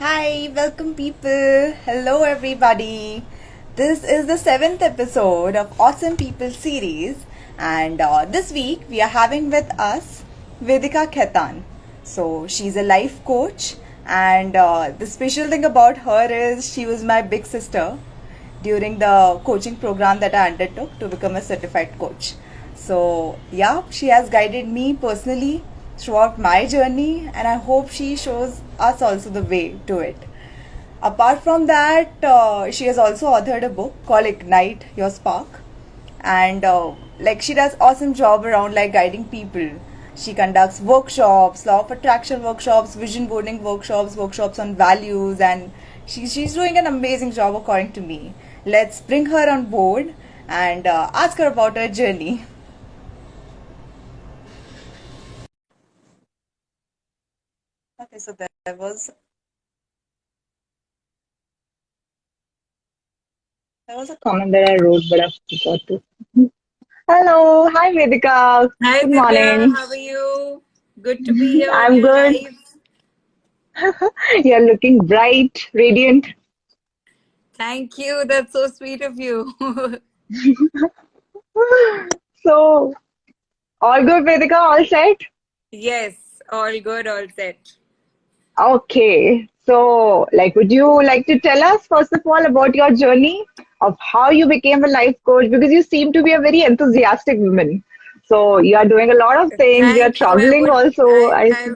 Hi, welcome people. Hello everybody. This is the seventh episode of Awesome People series, and this week we are having with us Vedika Khaitan. So she's a life coach, and the special thing about her is she was my big sister during the coaching program that I undertook to become a certified coach. So, yeah, she has guided me personally throughout my journey, and I hope she shows us also the way to it. Apart from that, she has also authored a book called Ignite Your Spark, and she does awesome job around like guiding people. She conducts workshops, law of attraction workshops, vision boarding workshops, workshops on values, and she's doing an amazing job according to me. Let's bring her on board and ask her about her journey. Okay, so there was a comment that I wrote, but I forgot to. Hello, hi Vedika. Hi Good Divya, morning. how are you? Good to be here on I'm your good. live. You're looking bright, radiant. Thank you, that's so sweet of you. So, all good, Vedika? All set? Yes, all good, all set. Okay. So, would you like to tell us, first of all, about your journey of how you became a life coach? Because you seem to be a very enthusiastic woman. So, you are doing a lot of things. You're Thank you. I traveling would also. I I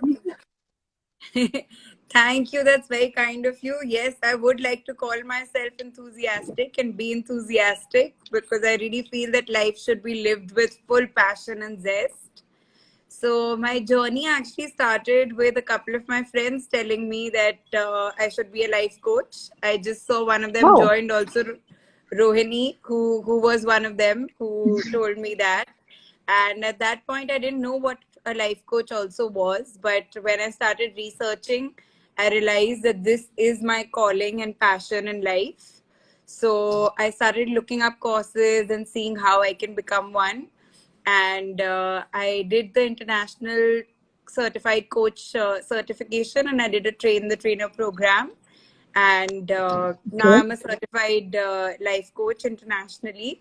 Thank you. That's very kind of you. Yes, I would like to call myself enthusiastic and be enthusiastic because I really feel that life should be lived with full passion and zest. So my journey actually started with a couple of my friends telling me that I should be a life coach. I just saw one of them Wow. joined also, Rohini, who was one of them who told me that. And at that point, I didn't know what a life coach also was. But when I started researching, I realized that this is my calling and passion in life. So I started looking up courses and seeing how I can become one. And I did the international certified coach certification, and I did a train the trainer program. And now Okay. I'm a certified life coach internationally.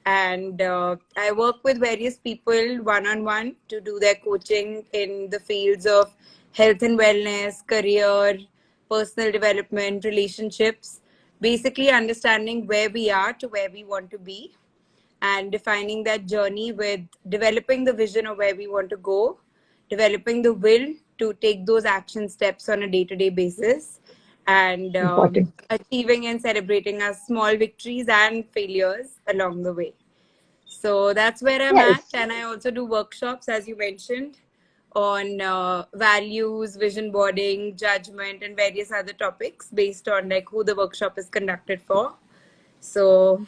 And I work with various people one on one to do their coaching in the fields of health and wellness, career, personal development, relationships, basically understanding where we are to where we want to be and defining that journey with developing the vision of where we want to go, developing the will to take those action steps on a day to day basis, and Important. achieving and celebrating our small victories and failures along the way. So that's where I'm at. Yes. And I also do workshops, as you mentioned, on values, vision boarding, judgment, and various other topics based on like who the workshop is conducted for. So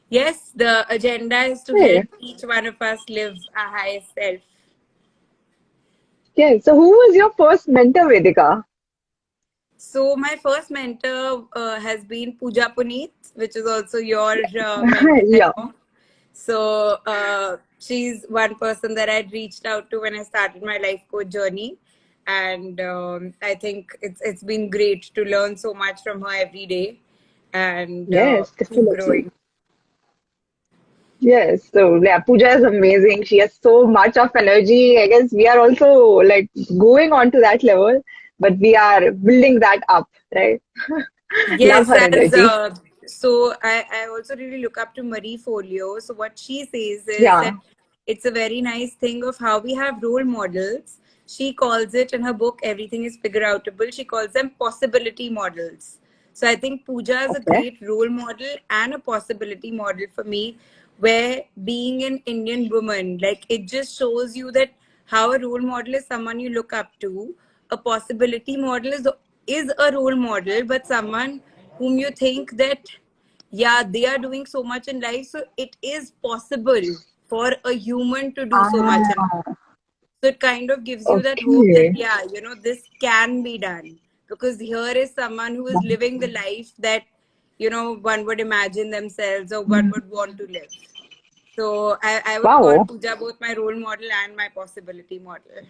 yes, the agenda is to help Hey. each one of us live our highest self. Yes. So, who was your first mentor, Vedika? So my first mentor has been Pooja Puneet, which is also your mentor, I Yeah. know. So she's one person that I'd reached out to when I started my life coach journey, and I think it's been great to learn so much from her every day and Yes, keep definitely. growing. Yes, so yeah, Pooja is amazing. She has so much of energy. I guess we are also like going on to that level, but we are building that up, right? Love Yes, her as energy. I also really look up to Marie Folio. So what she says is Yeah. that it's a very nice thing of how we have role models. She calls it in her book, Everything is Figure Outable. She calls them possibility models. So I think Pooja is a Okay. great role model and a possibility model for me, where being an Indian woman, like it just shows you that how a role model is someone you look up to. A possibility model is a role model, but someone whom you think that yeah, they are doing so much in life, so it is possible for a human to do so much in life. Ah, So it kind of gives you that hope that, okay. yeah, this can be done. Because here is someone who is living the life that, one would imagine themselves or one would want to live. So I would call Wow. Pooja both my role model and my possibility model.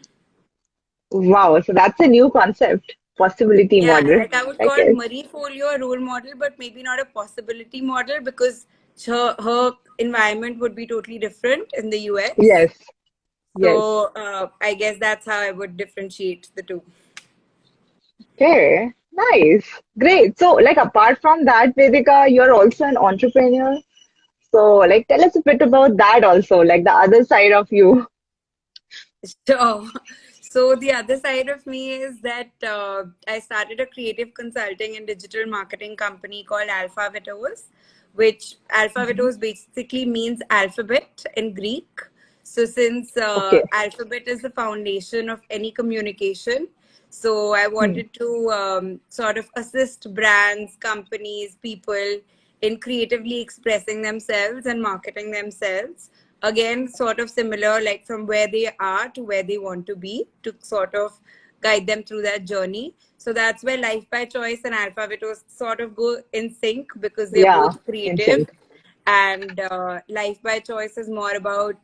Wow. So that's a new concept. possibility Yeah, model, like I would I call guess. Marie Folio a role model, but maybe not a possibility model because her environment would be totally different in the US. Yes, yes. So I guess that's how I would differentiate the two. Okay, nice. Great. So, like, apart from that, Vedika, you're also an entrepreneur. So, like, tell us a bit about that also, like the other side of you. So, so the other side of me is that I started a creative consulting and digital marketing company called Alpha Vitos, which Alpha Mhm. Vitos basically means alphabet in Greek. So, since Okay. alphabet is the foundation of any communication, so I Hmm. wanted to sort of assist brands, companies, people in creatively expressing themselves and marketing themselves. Again, sort of similar, like from where they are to where they want to be, to sort of guide them through that journey. So that's where Life by Choice and Alpha Vitos sort of go in sync because they're Yeah, both in creative. sync. And Life by Choice is more about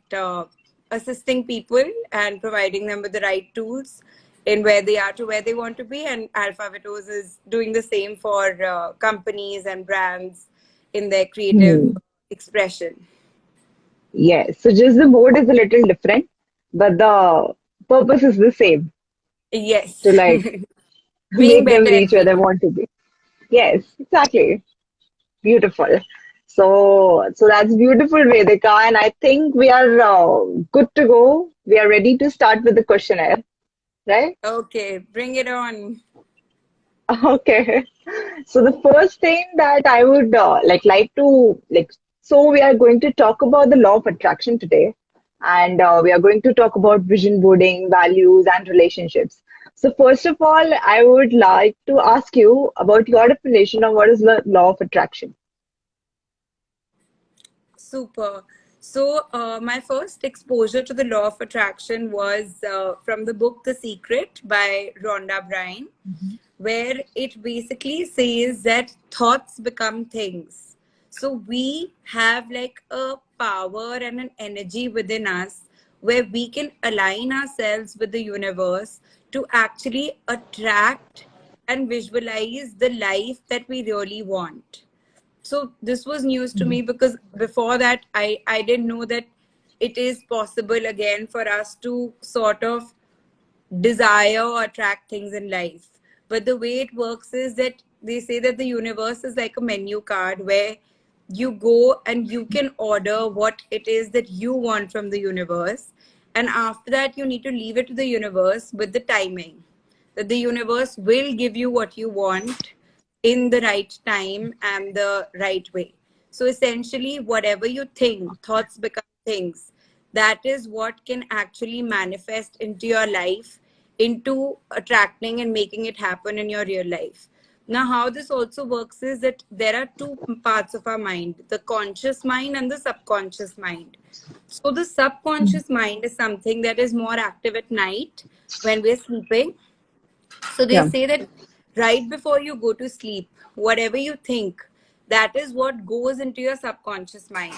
assisting people and providing them with the right tools in where they are to where they want to be. And Alpha Vitos is doing the same for companies and brands in their creative Hmm. expression. Yes. So, just the mode is a little different, but the purpose is the same Yes. to like Being make them better reach where every they day. want to be. Yes, exactly. Beautiful. So that's beautiful, Vedika, and I think we are good to go. We are ready to start with the questionnaire, right? Okay, bring it on. Okay. So the first thing that I would like to like, so we are going to talk about the law of attraction today, and we are going to talk about vision boarding, values, and relationships. So first of all, I would like to ask you about your definition of what is the law of attraction. Super. So, my first exposure to the law of attraction was from the book The Secret by Rhonda Byrne, where it basically says that thoughts become things. So, we have like a power and an energy within us where we can align ourselves with the universe to actually attract and visualize the life that we really want. So this was news to me because before that I didn't know that it is possible again for us to sort of desire or attract things in life. But the way it works is that they say that the universe is like a menu card where you go and you can order what it is that you want from the universe. And after that, you need to leave it to the universe with the timing that the universe will give you what you want in the right time and the right way. So essentially, whatever you think, thoughts become things. That is what can actually manifest into your life, into attracting and making it happen in your real life. Now, how this also works is that there are two parts of our mind, the conscious mind and the subconscious mind. So, the subconscious mind is something that is more active at night when we're sleeping. So they Yeah. say that right before you go to sleep, whatever you think, that is what goes into your subconscious mind.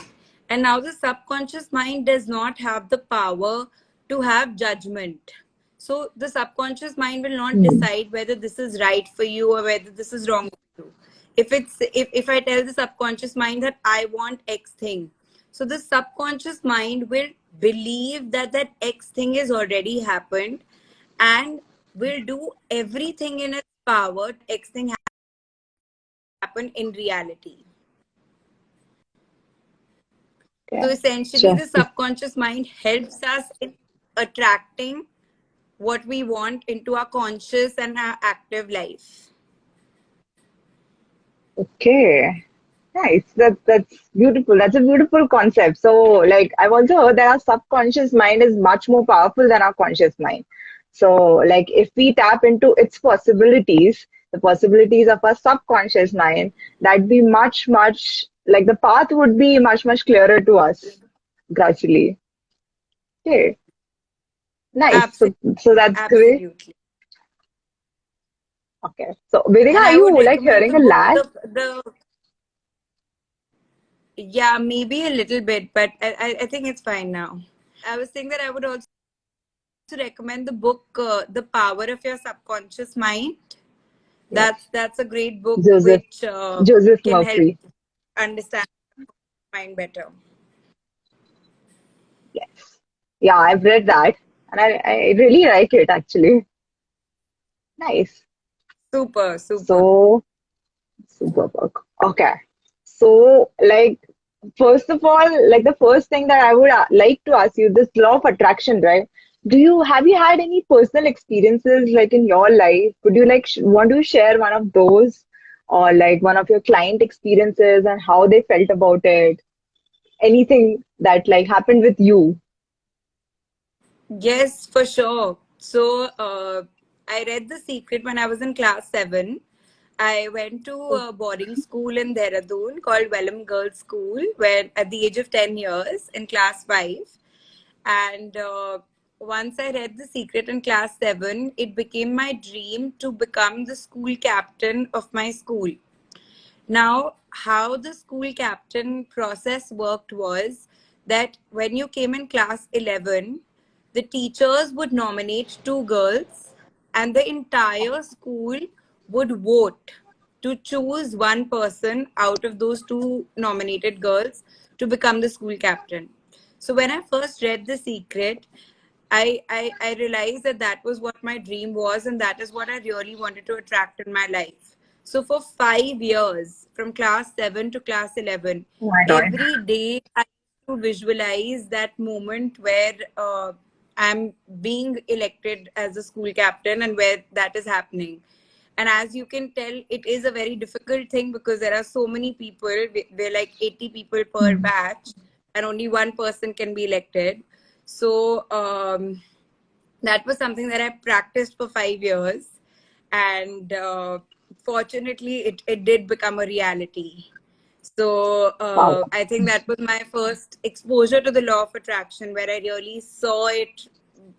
And now the subconscious mind does not have the power to have judgment. So the subconscious mind will not Hmm. decide whether this is right for you or whether this is wrong for you. If I tell the subconscious mind that I want X thing, so the subconscious mind will believe that that X thing has already happened and will do everything in its power to X thing happen in reality. So Okay. essentially, Sure. the subconscious mind helps us in attracting what we want into our conscious and our active life. Okay. Nice. That's beautiful. That's a beautiful concept. So, like, I've also heard that our subconscious mind is much more powerful than our conscious mind. So, like, if we tap into its possibilities, the possibilities of our subconscious mind, that'd be much like the path would be much clearer to us gradually. Okay. Nice. So Absolutely, that's great. absolutely. Okay. So, Vedika, And are I would you like recommend hearing the a book. lag? The Yeah, maybe a little bit, but I think it's fine now. I was saying that I would also recommend the book, The Power of Your Subconscious Mind. Yes. That's a great book Joseph which Joseph can help Murphy. understand mind better. Yes. Yeah, I've read that and I really like it actually. Nice. Super, super. So, super book. Okay. So, like, first of all, like the first thing that I would like to ask you, this law of attraction, right? Have you had any personal experiences like in your life? Would you like want to share one of those or like one of your client experiences and how they felt about it? Anything that like happened with you? Yes, for sure. So, I read The Secret when I was in class 7. I went to a boarding school in Dehradun called Welham Girls School, where at the age of 10 years in class 5. And once I read The Secret in class 7, it became my dream to become the school captain of my school. Now, how the school captain process worked was that when you came in class 11, the teachers would nominate two girls, and the entire school would vote to choose one person out of those two nominated girls to become the school captain. So when I first read The Secret, I realized that that was what my dream was, and that is what I really wanted to attract in my life. So for 5 years, from class 7 to class 11, Oh my God. every day I used to visualize that moment where I'm being elected as a school captain and where that is happening. And as you can tell, it is a very difficult thing because there are so many people. We're like 80 people per batch, and only one person can be elected. So that was something that I practiced for 5 years. And fortunately, it did become a reality. So Wow. I think that was my first exposure to the law of attraction, where I really saw it,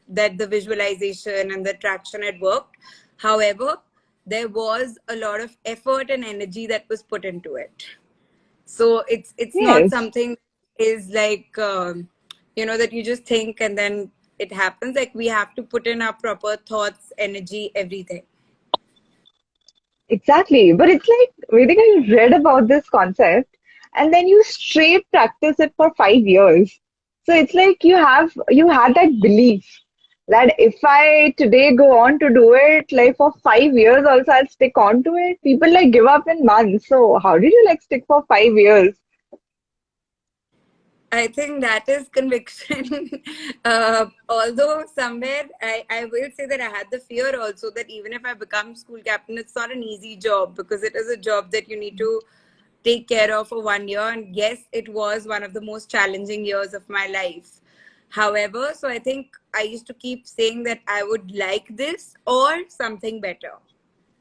that the visualization and the attraction had worked. However, there was a lot of effort and energy that was put into it. So it's not Yes. something is like that you just think and then it happens. Like we have to put in our proper thoughts, energy, everything. Exactly. But it's like, Vedika, you read about this concept and then you straight practice it for 5 years. So it's like you had that belief that if I today go on to do it, like for 5 years also I'll stick on to it. People like give up in months. So how did you like stick for 5 years? I think that is conviction. Although somewhere I will say that I had the fear also that even if I become school captain, it's not an easy job because it is a job that you need to take care of for 1 year. And yes, it was one of the most challenging years of my life. However, so I think I used to keep saying that I would like this or something better,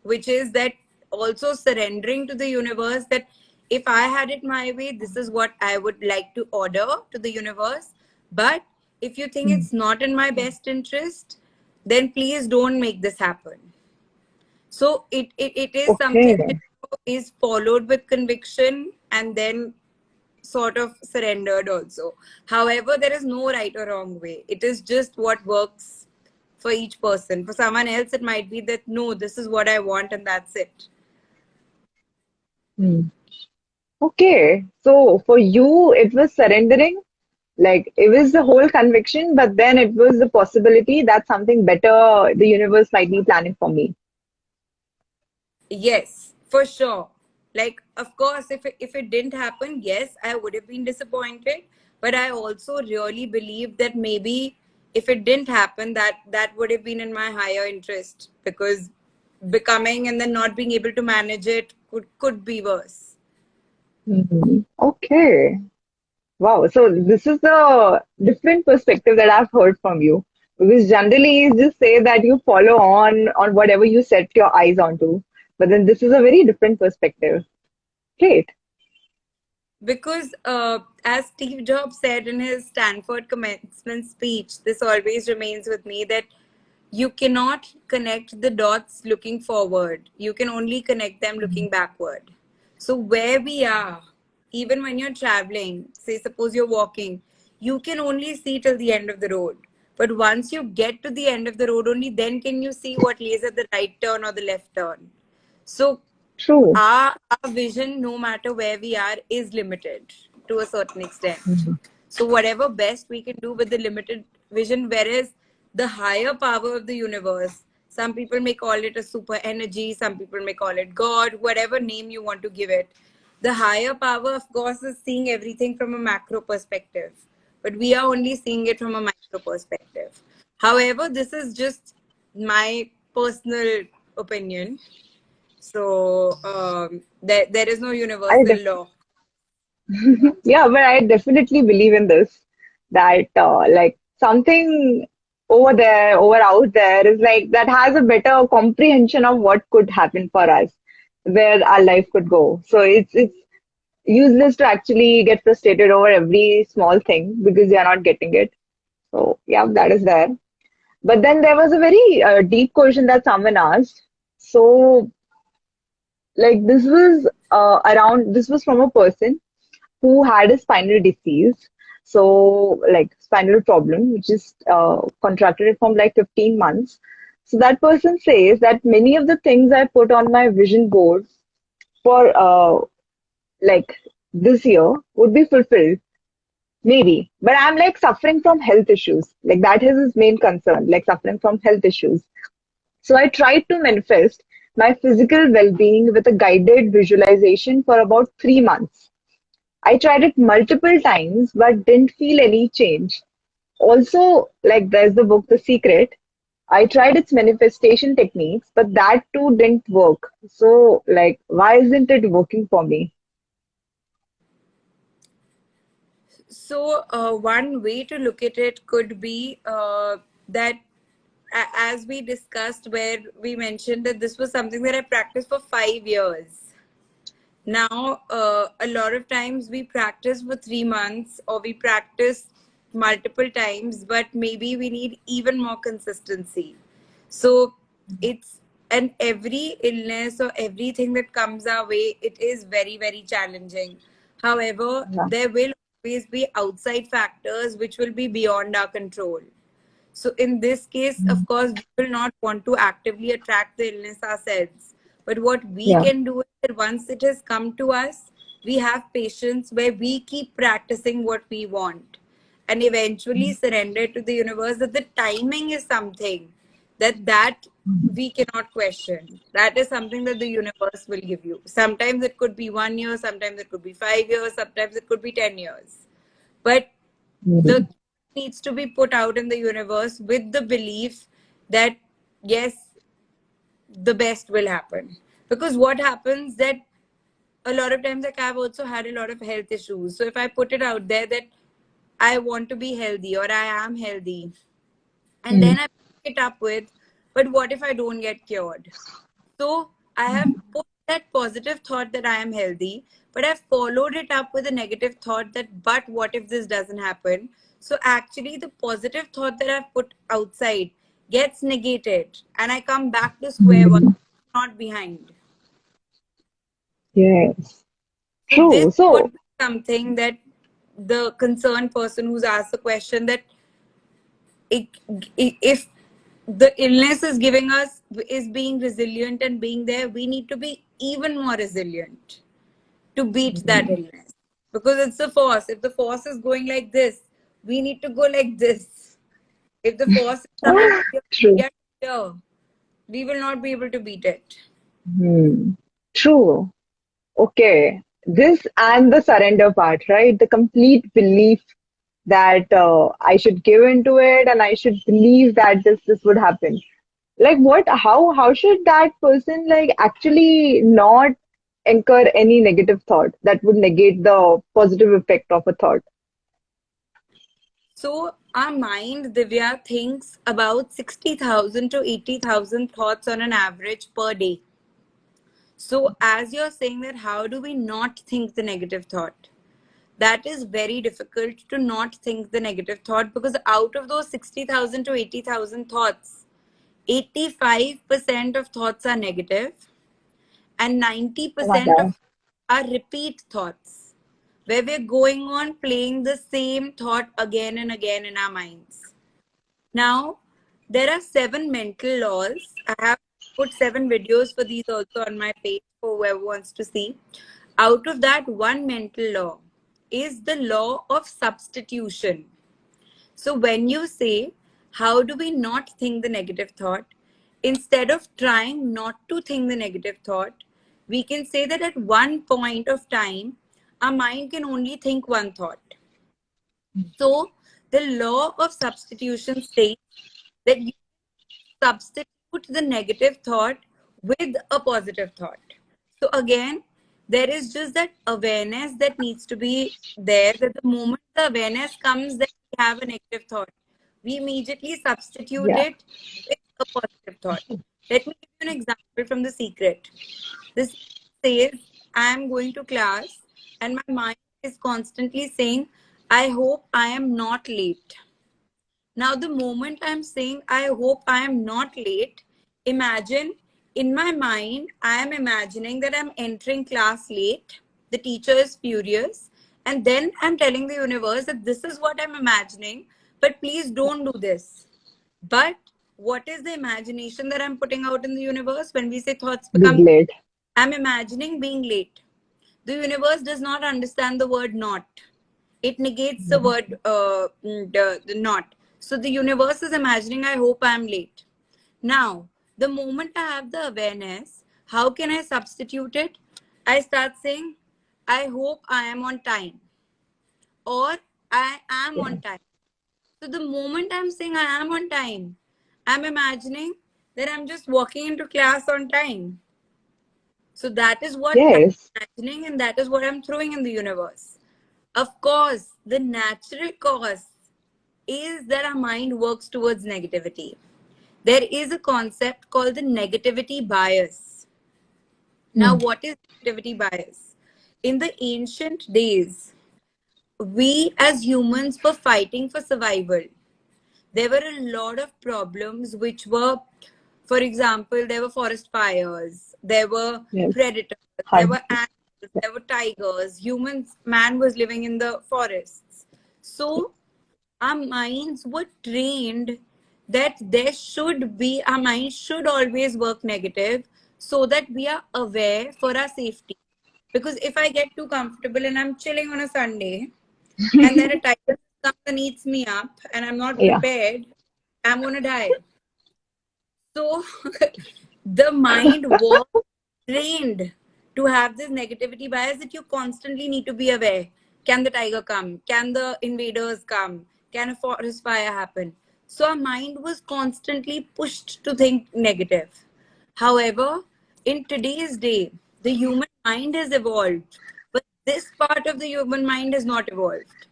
which is that also surrendering to the universe that if I had it my way, this is what I would like to order to the universe. But if you think it's not in my best interest, then please don't make this happen. So it is something Okay. that is followed with conviction and then sort of surrendered also. However, there is no right or wrong way. It is just what works for each person. For someone else, it might be that no, this is what I want and that's it. Hmm. Okay. So for you, it was surrendering. Like it was the whole conviction, but then it was the possibility that something better the universe might be planning for me. Yes, for sure. Like, of course, if it didn't happen, yes, I would have been disappointed. But I also really believe that maybe if it didn't happen, that would have been in my higher interest because becoming and then not being able to manage it could be worse. Okay. Wow. So this is the different perspective that I've heard from you. Because generally you just say that you follow on whatever you set your eyes onto. But then this is a very different perspective. Great. Because as Steve Jobs said in his Stanford commencement speech, this always remains with me that you cannot connect the dots looking forward. You can only connect them looking backward. So where we are, even when you're traveling, say suppose you're walking, you can only see till the end of the road. But once you get to the end of the road, only then can you see what lays at the right turn or the left turn. So True. our vision, no matter where we are, is limited to a certain extent. Mhm. So whatever best we can do with the limited vision, whereas the higher power of the universe, some people may call it a super energy, some people may call it God, whatever name you want to give it. The higher power, of course, is seeing everything from a macro perspective, but we are only seeing it from a micro perspective. However, this is just my personal opinion. So there is no I universal def- law. yeah, but I definitely believe in this that like something over there, over out there is like that has a better comprehension of what could happen for us, where our life could go. So it's useless to actually get frustrated over every small thing because you're not getting it. So yeah, that is there. But then there was a very deep question that someone asked. So like this was from a person who had a spinal disease. So, like spinal problem, which is contracted from like 15 months. So that person says that many of the things I put on my vision board for like this year would be fulfilled, maybe. But I'm like suffering from health issues. Like that is his main concern, like suffering from health issues. So I tried to manifest my physical well-being with a guided visualization for about 3 months. I tried it multiple times but didn't feel any change. Also, like there's the book The Secret. I tried its manifestation techniques, but that too didn't work. So, like, why isn't it working for me? So one way to look at it could be that as we discussed, where we mentioned that this was something that I practiced for 5 years. Now, a lot of times we practice for 3 months or we practice multiple times, but maybe we need even more consistency. So it's, and every illness or everything that comes our way, it is very, very challenging. However, Yeah. there will always be outside factors which will be beyond our control. So in this case, of course, we will not want to actively attract the illness ourselves. But what we Yeah. can do is that once it has come to us, we have patience where we keep practicing what we want and eventually surrender to the universe that the timing is something that we cannot question. That is something that the universe will give you. Sometimes it could be 1 year, sometimes it could be 5 years, sometimes it could be 10 years. But the Mhm. needs to be put out in the universe with the belief that yes, the best will happen. Because what happens that a lot of times, like I've also had a lot of health issues, so if I put it out there that I want to be healthy or I am healthy, and then I pick it up with, but what if I don't get cured? So I have put that positive thought that I am healthy, but I've followed it up with a negative thought that, but what if this doesn't happen? So actually, the positive thought that I've put outside gets negated, and I come back to square one, Mhm. not behind. Yes. So this True. would So, be something that the concerned person who's asked the question that it, if the illness is giving us is being resilient and being there, we need to be even more resilient to beat that illness because it's the force. If the force is going like this, we need to go like this. If the force is coming here, true. get here, we will not be able to beat it. Hmm. True. Okay. This and the surrender part, right? The complete belief that I should give into it and I should believe that this would happen. Like what? How should that person like actually not incur any negative thought that would negate the positive effect of a thought? So our mind, Divya, thinks about 60,000 to 80,000 thoughts on an average per day. So as you're saying that, how do we not think the negative thought? That is very difficult to not think the negative thought because out of those 60,000 to 80,000 thoughts, 85% of thoughts are negative and Oh my 90% of God. are repeat thoughts where we're going on playing the same thought again and again in our minds. Now, there are 7 mental laws. I have put 7 videos for these also on my page for whoever wants to see. Out of that, one mental law is the law of substitution. So when you say, how do we not think the negative thought? Instead of trying not to think the negative thought, we can say that at one point of time, our mind can only think one thought. So the law of substitution states that you substitute the negative thought with a positive thought. So again, there is just that awareness that needs to be there, that the moment the awareness comes that we have a negative thought, we immediately substitute Yeah. it with a positive thought. Let me give you an example from The Secret. The Secret says, I am going to class and my mind is constantly saying, I hope I am not late. Now, the moment I'm saying, I hope I am not late, imagine in my mind, I am imagining that I'm entering class late. The teacher is furious. And then I'm telling the universe that this is what I'm imagining, but please don't do this. But what is the imagination that I'm putting out in the universe when we say thoughts Big become? late. I'm imagining being late. The universe does not understand the word not. It negates the word the not. So the universe is imagining, I hope I'm late. Now, the moment I have the awareness, how can I substitute it? I start saying, I hope I am on time, or I am Yeah. on time. So the moment I'm saying I am on time, I'm imagining that I'm just walking into class on time. So that is what I'm Yes. imagining, and that is what I'm throwing in the universe. Of course, the natural cause is that our mind works towards negativity. There is a concept called the negativity bias. Now, Hmm. what is negativity bias? In the ancient days, we as humans were fighting for survival. There were a lot of problems which were, for example, there were forest fires, there were Yes. predators, there Hunt. were animals, there were tigers, humans, man was living in the forests. So our minds were trained that there should be, our mind should always work negative so that we are aware for our safety. Because if I get too comfortable and I'm chilling on a Sunday and then a tiger comes and eats me up and I'm not Yeah. prepared, I'm going to die. So the mind was trained to have this negativity bias that you constantly need to be aware. Can the tiger come? Can the invaders come? Can a forest fire happen? So our mind was constantly pushed to think negative. However, in today's day, the human mind has evolved, but this part of the human mind has not evolved.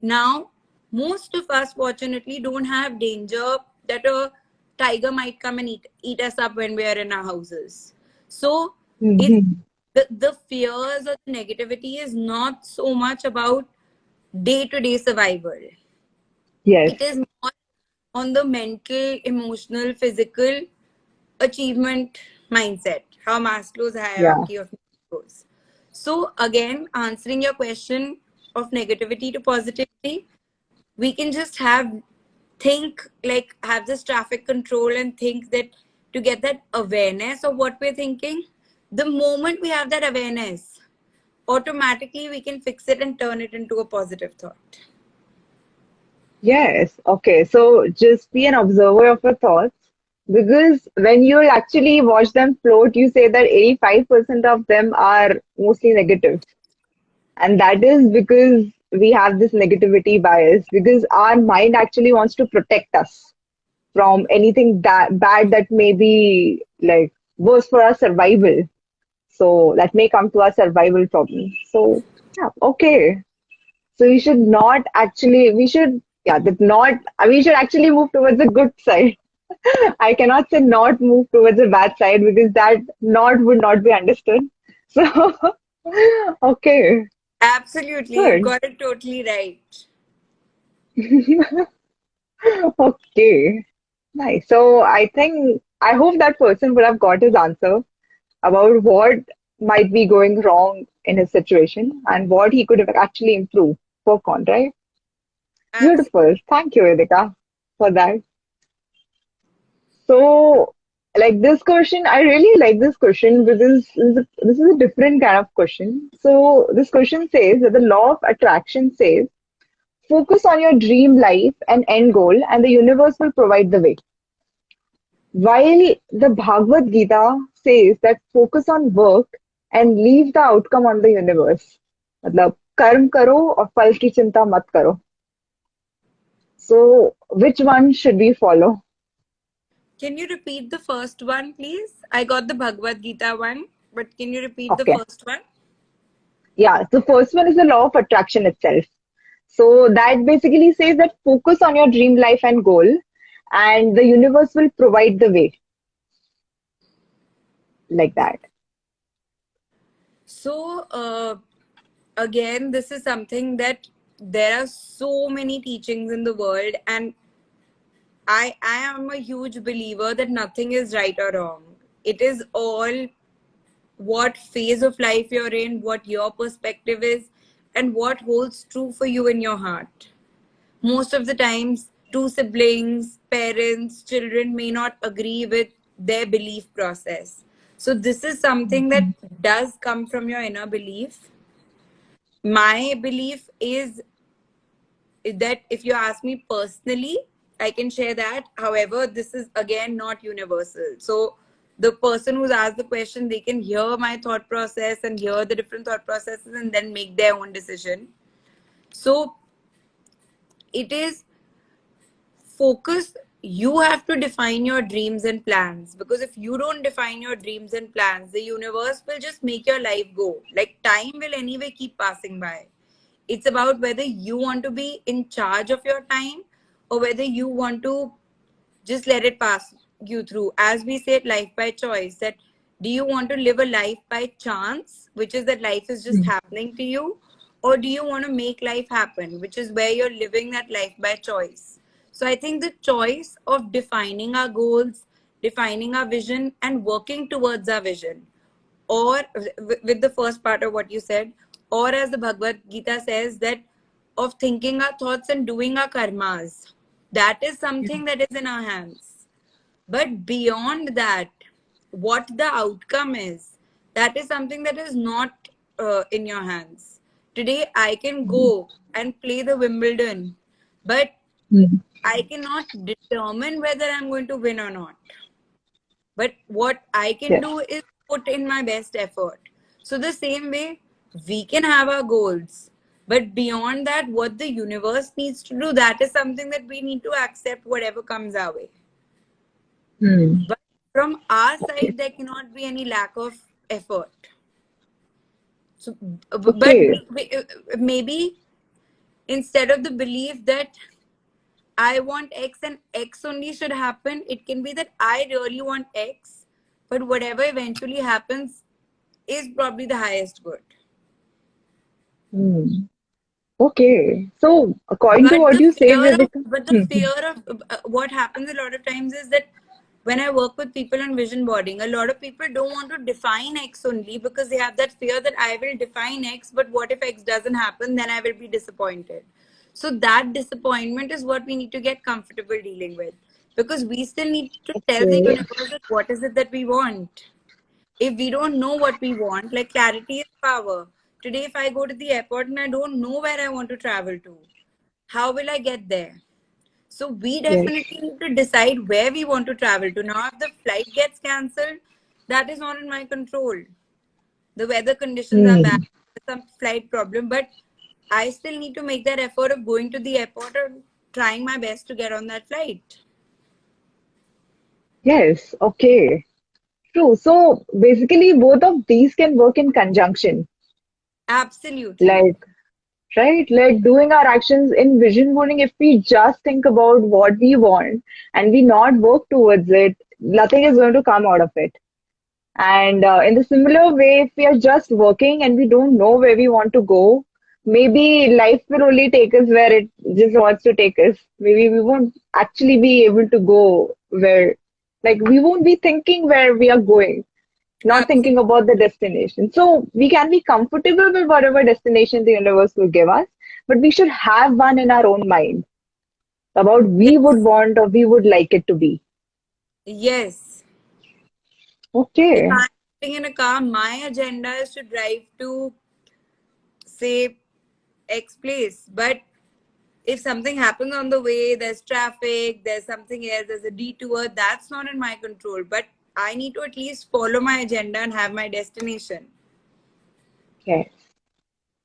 Now, most of us fortunately don't have danger that a tiger might come and eat us up when we are in our houses. So it Mhm. the fears or the negativity is not so much about day-to-day survival. Yes. It is more on the mental, emotional, physical achievement mindset, how Maslow's Yeah. hierarchy of needs goes. So again, answering your question of negativity to positivity, we can just think like have this traffic control and think that to get that awareness of what we're thinking, the moment we have that awareness, automatically we can fix it and turn it into a positive thought. Yes. Okay. So just be an observer of your thoughts because when you actually watch them float, you say that 85% of them are mostly negative. And that is because we have this negativity bias because our mind actually wants to protect us from anything that bad that may be like worse for our survival. So that may come to our survival problem. So yeah, okay. So we should not actually, we should, yeah, that not, we should actually move towards the good side. I cannot say not move towards the bad side because that not would not be understood. So, okay, Absolutely, you've good. got it totally right. Okay, nice. So I think, I hope that person would have got his answer about what might be going wrong in his situation and what he could have actually improved, work on, right? Absolutely. Beautiful. Thank you, Vedika, for that. So, like this question, I really like this question because this is a different kind of question. So this question says that the law of attraction says, focus on your dream life and end goal, and the universe will provide the way. While the Bhagavad Gita says that focus on work and leave the outcome on the universe. मतलब कर्म करो और फल की चिंता मत करो. So which one should we follow? Can you repeat the first one, please? I got the Bhagavad Gita one, but can you repeat the Okay. first one? Yeah, so first one is the law of attraction itself. So that basically says that focus on your dream life and goal, and the universe will provide the way. Like that. So, again, this is something that there are so many teachings in the world, and I am a huge believer that nothing is right or wrong. It is all what phase of life you're in, what your perspective is, and what holds true for you in your heart. Most of the times, two siblings, parents, children may not agree with their belief process. So, this is something that does come from your inner belief. My belief is that if you ask me personally, I can share that. However, this is again not universal. So the person who's asked the question, they can hear my thought process and hear the different thought processes and then make their own decision. So it is focus. You have to define your dreams and plans, because if you don't define your dreams and plans, the universe will just make your life go. Like time will anyway keep passing by. It's about whether you want to be in charge of your time or whether you want to just let it pass you through. As we said, life by choice, that do you want to live a life by chance, which is that life is just happening to you, or do you want to make life happen, which is where you're living that life by choice? So I think the choice of defining our goals, defining our vision, and working towards our vision, or with the first part of what you said, or as the Bhagavad Gita says, that of thinking our thoughts and doing our karmas, that is something that is in our hands. But beyond that, what the outcome is, that is something that is not in your hands. Today I can go and play the Wimbledon, but Hmm. I cannot determine whether I'm going to win or not. But what I can Yes. do is put in my best effort. So the same way, we can have our goals, but beyond that, what the universe needs to do, that is something that we need to accept, whatever comes our way. Hmm. But from our Okay. side, there cannot be any lack of effort. So, but Okay. maybe instead of the belief that I want X and X only should happen, it can be that I really want X, but whatever eventually happens is probably the highest good. Hmm. Okay. So according to But what the you say, fear of, Vedika. but the Hmm. fear of what happens a lot of times is that when I work with people on vision boarding, a lot of people don't want to define X only because they have that fear that I will define X, but what if X doesn't happen? Then I will be disappointed. So that disappointment is what we need to get comfortable dealing with, because we still need to tell the Okay. universe that what is it that we want. If we don't know what we want, like clarity is power. Today, if I go to the airport and I don't know where I want to travel to, how will I get there? So we Yes. definitely need to decide where we want to travel to. Now, if the flight gets cancelled, that is not in my control. The weather conditions are bad, Hmm. some flight problem, but I still need to make that effort of going to the airport or trying my best to get on that flight. Yes. Okay. True. So basically, both of these can work in conjunction. Absolutely. Like, right? Like doing our actions in vision boarding, if we just think about what we want and we not work towards it, nothing is going to come out of it. And in the similar way, if we are just working and we don't know where we want to go, maybe life will only take us where it just wants to take us. Maybe we won't actually be able to go where, like, we won't be thinking where we are going, not thinking Absolutely. about the destination. So we can be comfortable with whatever destination the universe will give us, but we should have one in our own mind about we would Yes. want or we would like it to be. Yes. If Okay. I'm sitting in a car, my agenda is to drive to, say, X place. But if something happens on the way, there's traffic, there's something else, there's a detour, that's not in my control. But I need to at least follow my agenda and have my destination. Okay.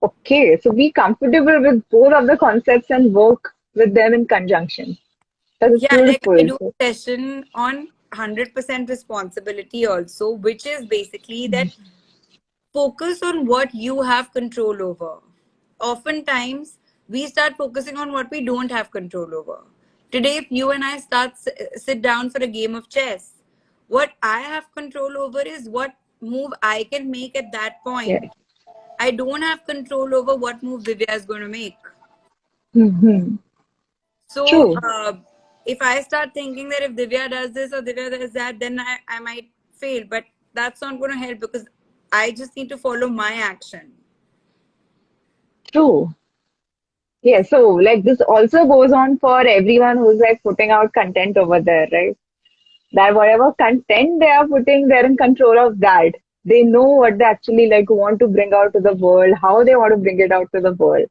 Okay. So be comfortable with both of the concepts and work with them in conjunction. That is Yeah, like I beautiful. do a session on 100% responsibility also, which is basically that focus on what you have control over. Oftentimes, we start focusing on what we don't have control over. Today, if you and I sit down for a game of chess, what I have control over is what move I can make at that Yeah. point. I don't have control over what move Divya is going to make. Hmm. So, True. if I start thinking that if Divya does this or Divya does that, then I might fail. But that's not going to help because I just need to follow my action. True. Yeah. So like this also goes on for everyone who's like putting out content over there, right? That whatever content they are putting, they're in control of that. They know what they actually like want to bring out to the world, how they want to bring it out to the world.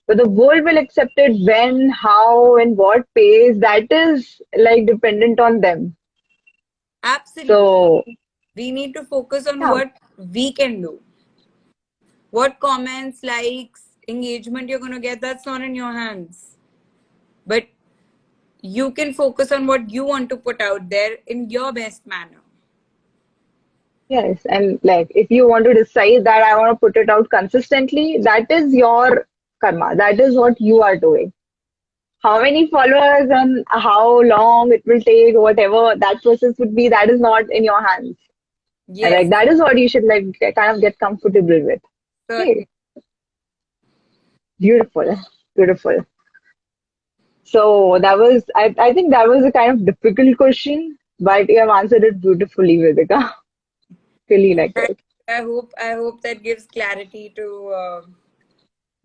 But the world will accept it when, how, and what pace. That is like dependent on them. Absolutely. So We need to focus on yeah, what we can do. What comments, likes, engagement you're going to get, that's not in your hands. But you can focus on what you want to put out there in your best manner. yes, and like if you want to decide that I want to put it out consistently, that is your karma. That is what you are doing. How many followers and how long it will take, whatever that process would be, that is not in your hands. And like Yes, that is what you should like kind of get comfortable with. Okay, certainly. beautiful, beautiful. So that was, I think that was a kind of difficult question, but you have answered it beautifully, Vedika. Really like I, it. I hope that gives clarity to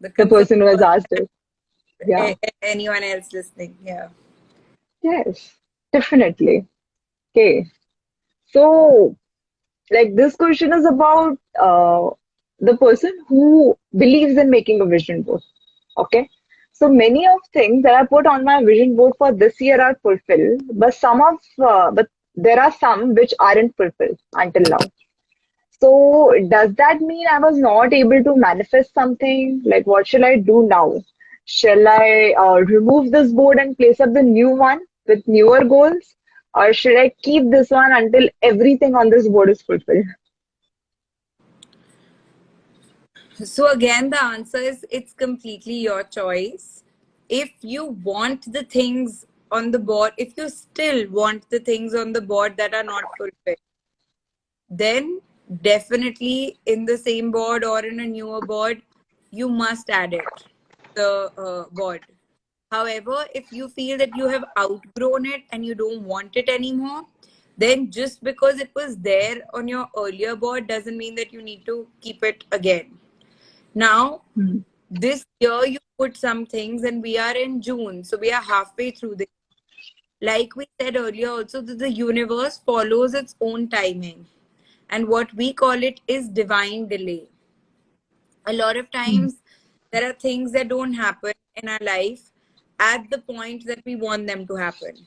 the The concern person who has of asked it. Yeah. anyone else listening. Yeah. Yes, definitely. Okay. So like this question is about the person who believes in making a vision board. Okay. So many of things that I put on my vision board for this year are fulfilled, but there are some which aren't fulfilled until now. So does that mean I was not able to manifest something? Like what shall I do now? Shall I remove this board and place up the new one with newer goals? Or should I keep this one until everything on this board is fulfilled? So again, the answer is it's completely your choice. If you want the things on the board, if you still want the things on the board that are not fulfilled, then definitely in the same board or in a newer board, you must add it, the board. However, if you feel that you have outgrown it and you don't want it anymore, then just because it was there on your earlier board doesn't mean that you need to keep it again. Now, Hmm. this year you put some things, and we are in June, so we are halfway through the. Like we said earlier, also that the universe follows its own timing, and what we call it is divine delay. A lot of Hmm. times, there are things that don't happen in our life at the point that we want them to happen.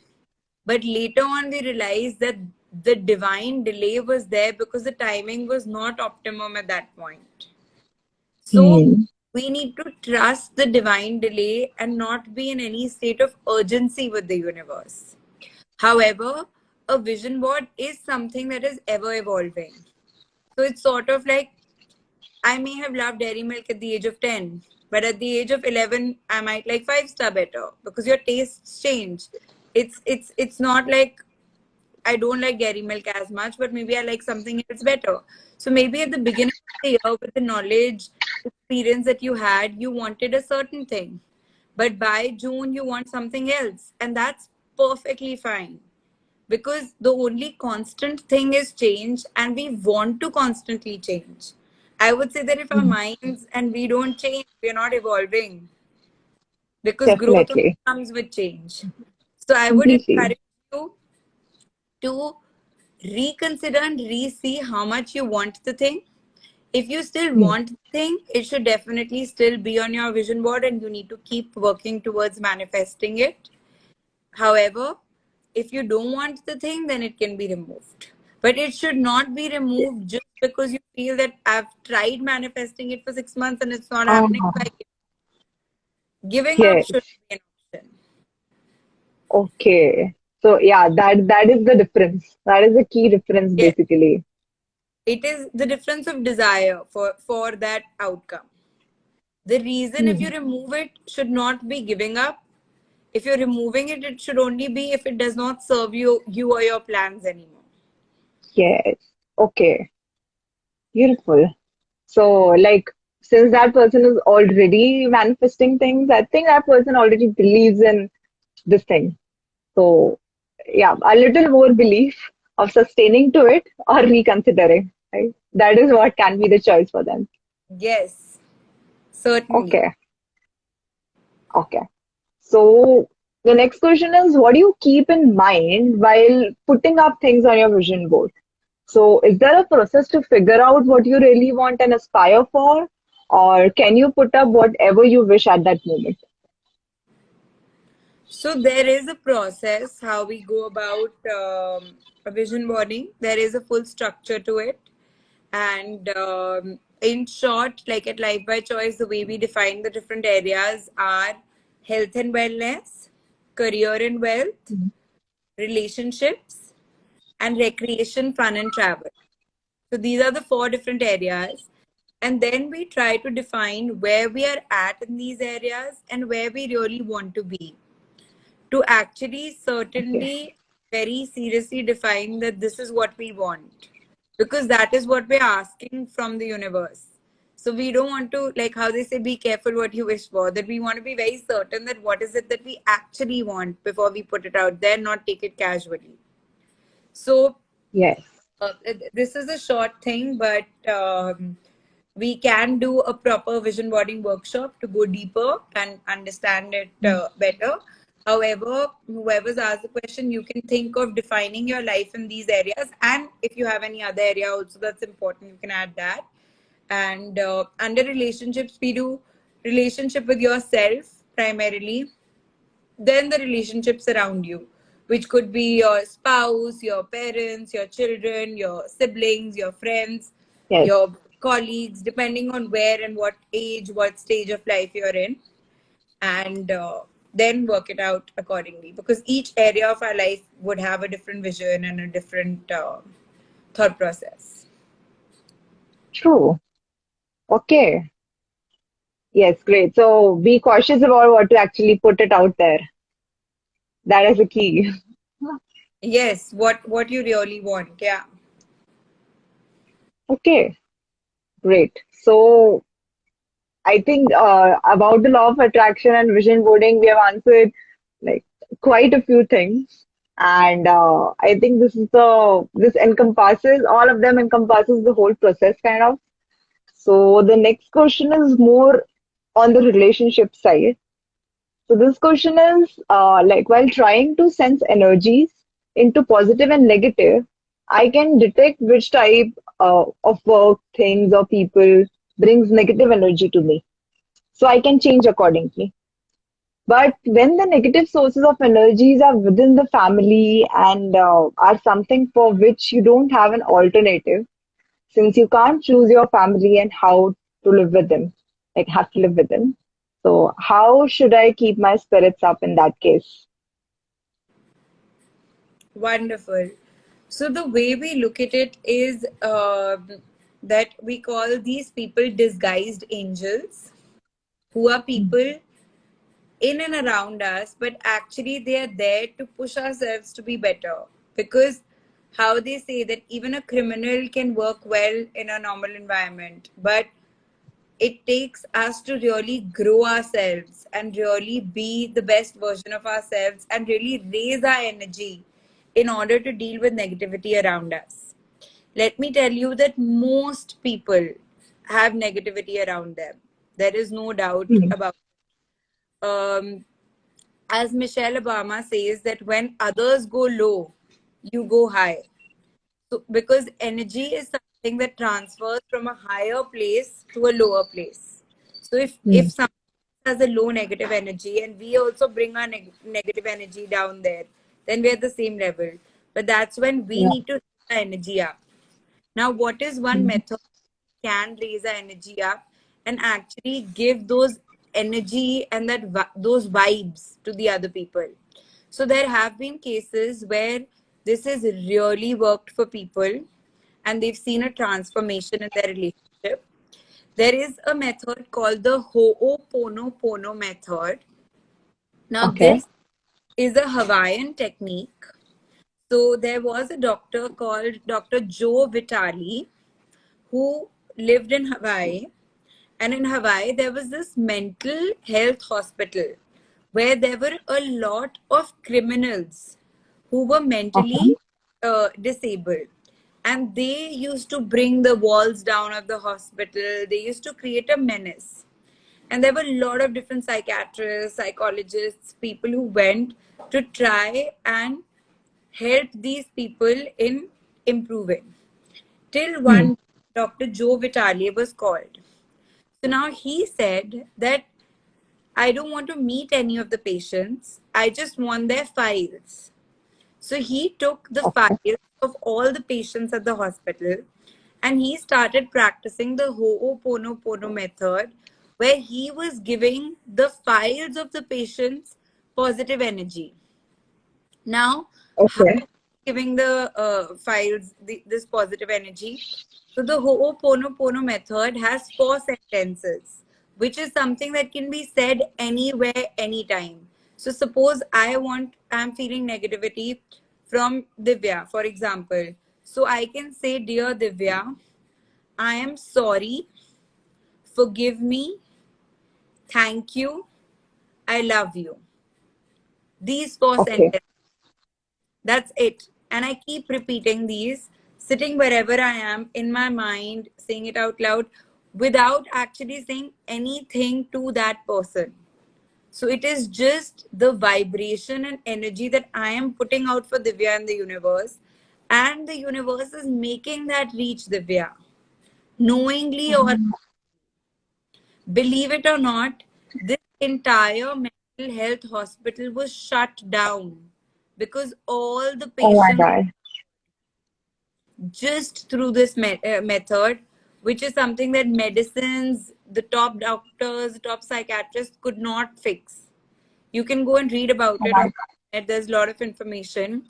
But later on, we realized that the divine delay was there because the timing was not optimum at that point. So Hmm. we need to trust the divine delay and not be in any state of urgency with the universe. However, a vision board is something that is ever evolving. So it's sort of like I may have loved dairy milk at the age of 10, but at the age of 11, I might like Five Star better because your tastes change. It's not like I don't like dairy milk as much, but maybe I like something else better. So maybe at the beginning of the year, with the knowledge, experience that you had, you wanted a certain thing. But by June, you want something else. And that's perfectly fine. Because the only constant thing is change, and we want to constantly change. I would say that if our Hmm. minds and we don't change, we're not evolving because growth only Definitely. comes with change. So I would Completely. encourage you to reconsider and re-see how much you want the thing. If you still want the thing, it should definitely still be on your vision board and you need to keep working towards manifesting it. However, if you don't want the thing, then it can be removed. But it should not be removed just because you feel that I've tried manifesting it for 6 months and it's not happening. So giving up Yes. should be an option. Okay. So yeah, that is the difference. That is the key difference Yes. basically. It is the difference of desire for that outcome. The reason if you remove it should not be giving up. If you're removing it, it should only be if it does not serve you or your plans anymore. Yes. Okay. Beautiful. So like since that person is already manifesting things, I think that person already believes in this thing. So yeah, a little more belief of sustaining to it or reconsidering, right? That is what can be the choice for them. Yes, certainly. Okay. Okay. So the next question is, what do you keep in mind while putting up things on your vision board? So is there a process to figure out what you really want and aspire for? Or can you put up whatever you wish at that moment? So there is a process how we go about a vision boarding. There is a full structure to it. And in short, like at Life by Choice, the way we define the different areas are health and wellness, career and wealth, relationships, and recreation, fun, and travel. So these are the 4 different areas. And then we try to define where we are at in these areas and where we really want to be, to actually Okay. certainly very seriously define that this is what we want, because that is what we're asking from the universe. So we don't want to, like how they say, be careful what you wish for, that we want to be very certain that what is it that we actually want before we put it out there, not take it casually. So Yes. this is a short thing, but we can do a proper vision boarding workshop to go deeper and understand it better. However, whoever's asked the question, you can think of defining your life in these areas. And if you have any other area also that's important, you can add that. And under relationships, we do relationship with yourself primarily, then the relationships around you, which could be your spouse, your parents, your children, your siblings, your friends, Yes. your colleagues, depending on where and what age, what stage of life you're in, and then work it out accordingly, because each area of our life would have a different vision and a different thought process. True. Okay. Yes, great. So be cautious about what to actually put it out there. That is the key. Yes, what you really want. Yeah. Okay, great. So I think about the law of attraction and vision boarding, we have answered like quite a few things. And I think this encompasses all of them encompasses the whole process kind of. So the next question is more on the relationship side. So this question is like while trying to sense energies into positive and negative, I can detect which type of work, things, or people brings negative energy to me. So I can change accordingly. But when the negative sources of energies are within the family and are something for which you don't have an alternative, since you can't choose your family and how to live with them, like have to live with them. So how should I keep my spirits up in that case? Wonderful. So the way we look at it is that we call these people disguised angels, who are people in and around us, but actually they are there to push ourselves to be better. Because how they say that even a criminal can work well in a normal environment, but it takes us to really grow ourselves and really be the best version of ourselves and really raise our energy in order to deal with negativity around us. Let me tell you that most people have negativity around them. There is no doubt Hmm. about it. As Michelle Obama says, that when others go low, you go high. So, because energy is something that transfers from a higher place to a lower place. So, if someone has a low negative energy and we also bring our negative energy down there, then we're at the same level. But that's when we Yeah. need to raise our energy up. Now, what is one method can raise our energy up and actually give those energy and those vibes to the other people? So there have been cases where this has really worked for people and they've seen a transformation in their relationship. There is a method called the Ho'oponopono method. Now, Okay. this is a Hawaiian technique. So there was a doctor called Dr. Joe Vitale who lived in Hawaii. And in Hawaii, there was this mental health hospital where there were a lot of criminals who were mentally Okay. disabled. And they used to bring the walls down of the hospital. They used to create a menace. And there were a lot of different psychiatrists, psychologists, people who went to try and help these people in improving. Till Hmm. one Dr. Joe Vitale was called. So now he said that I don't want to meet any of the patients. I just want their files. So he took the Okay. files of all the patients at the hospital and he started practicing the Ho'oponopono method where he was giving the files of the patients positive energy. Now, how Okay. giving the files this positive energy? So the Ho'oponopono method has 4 sentences, which is something that can be said anywhere, anytime. So suppose I'm feeling negativity from Divya, for example. So I can say, Dear Divya, I am sorry, forgive me, thank you, I love you. These four Okay. sentences. That's it. And I keep repeating these, sitting wherever I am in my mind, saying it out loud without actually saying anything to that person. So it is just the vibration and energy that I am putting out for Divya in the universe. And the universe is making that reach Divya. Knowingly or believe it or not, this entire mental health hospital was shut down because all the Oh my patients God. just through this method, which is something that medicines, the top doctors, the top psychiatrists could not fix. You can go and read about Oh it my on the internet. There's a lot of information.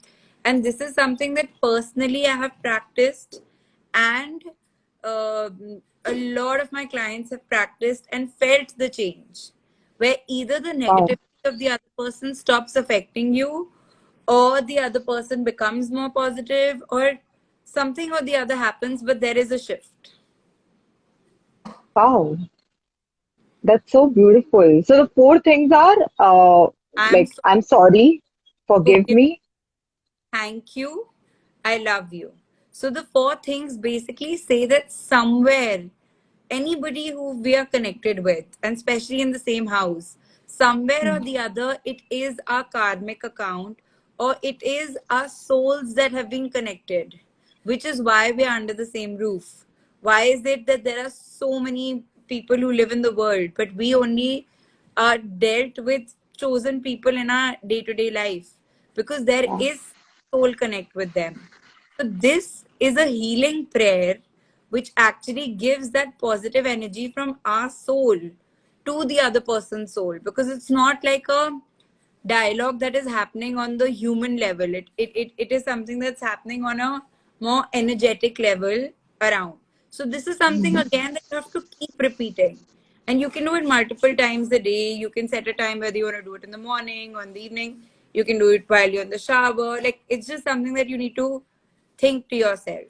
And this is something that personally I have practiced, and a lot of my clients have practiced and felt the change, where either the God. negativity of the other person stops affecting you, or the other person becomes more positive, or something or the other happens, but there is a shift. Wow. That's so beautiful. So the four things are I'm like so I'm sorry, forgive forgive, me. thank you, I love you. So the 4 things basically say that somewhere, anybody who we are connected with, and especially in the same house, somewhere or the other, it is our karmic account or it is our souls that have been connected, which is why we are under the same roof. Why is it that there are so many people who live in the world, but we only are dealt with chosen people in our day-to-day life? Because there Yeah. is soul connect with them. So this is a healing prayer which actually gives that positive energy from our soul to the other person's soul, because it's not like a dialogue that is happening on the human level. It is something that's happening on a more energetic level around. So this is something again that you have to keep repeating. And you can do it multiple times a day. You can set a time whether you want to do it in the morning or in the evening. You can do it while you're in the shower. Like, it's just something that you need to think to yourself.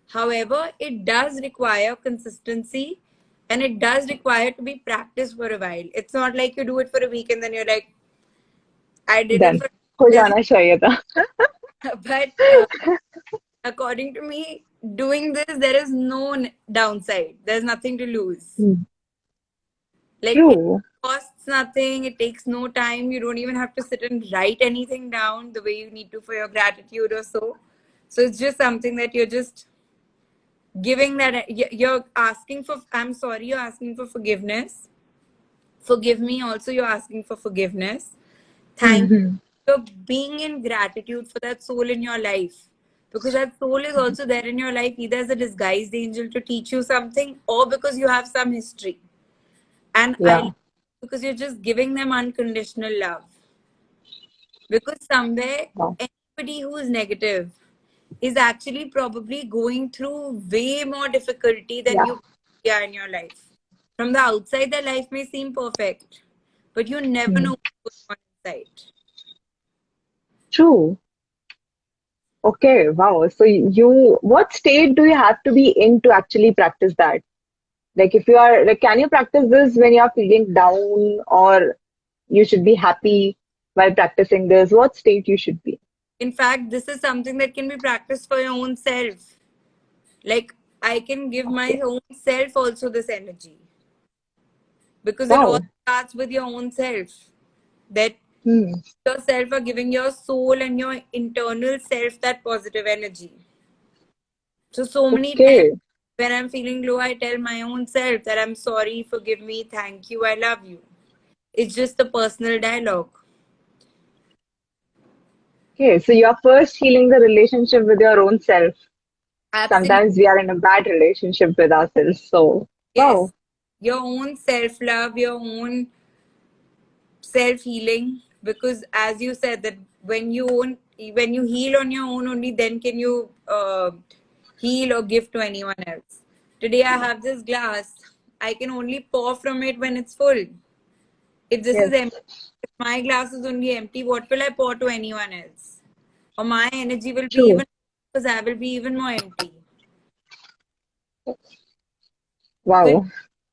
However, it does require consistency and it does require to be practiced for a while. It's not like you do it for a week and then you're like, I did it Done. for हो there's जाना चाहिए था. but according to me, doing this, there is no downside. There's nothing to lose. Hmm. Like, it True. costs nothing, it takes no time. You don't even have to sit and write anything down the way you need to for your gratitude or so. So it's just something that you're just giving that, you're asking for, I'm sorry, you're asking for forgiveness. Forgive me also, you're asking for forgiveness. Thank you for being in gratitude for that soul in your life. Because that soul is also there in your life, either as a disguised angel to teach you something, or because you have some history. And Yeah. because you're just giving them unconditional love. Because somewhere, Wow. anybody who is negative is actually probably going through way more difficulty than Yeah. you are in your life. From the outside, their life may seem perfect, but you never know what's going on inside. True. Okay. Wow. So what state do you have to be in to actually practice that? Like if you are like, can you practice this when you are feeling down, or you should be happy while practicing this? What state you should be? In fact, this is something that can be practiced for your own self. Like, I can give my Okay. own self also this energy, because it all Wow. starts with your own self. That Hmm. yourself are giving your soul and your internal self that positive energy. So many times Okay. when I'm feeling low, I tell my own self that I'm sorry, forgive me, thank you, I love you. It's just a personal dialogue. Okay. So you are first healing the relationship with your own self. Absolutely. Sometimes we are in a bad relationship with ourselves. So, wow. Yes. Your own self love, your own self healing. Because as you said, that when you heal on your own, only then can you heal or give to anyone else. Today I have this glass. I can only pour from it when it's full. If this is Yes. empty, if my glass is only empty, what will I pour to anyone else? Or my energy will be True. even, because I will be even more empty. So it Wow.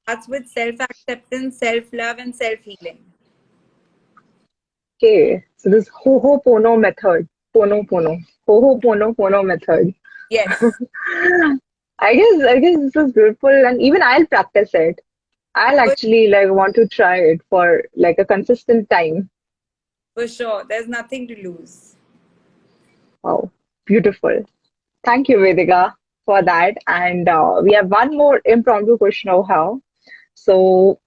starts with self acceptance, self love, and self healing. Okay. So this Ho'opono method. Pono. Ho'opono method. Yes, I guess this is beautiful, and even I'll practice it. I'll for, actually like want to try it for like a consistent time. for sure. There's nothing to lose. Wow. Beautiful. Thank you, Vedika, for that. And we have one more impromptu question over here. So,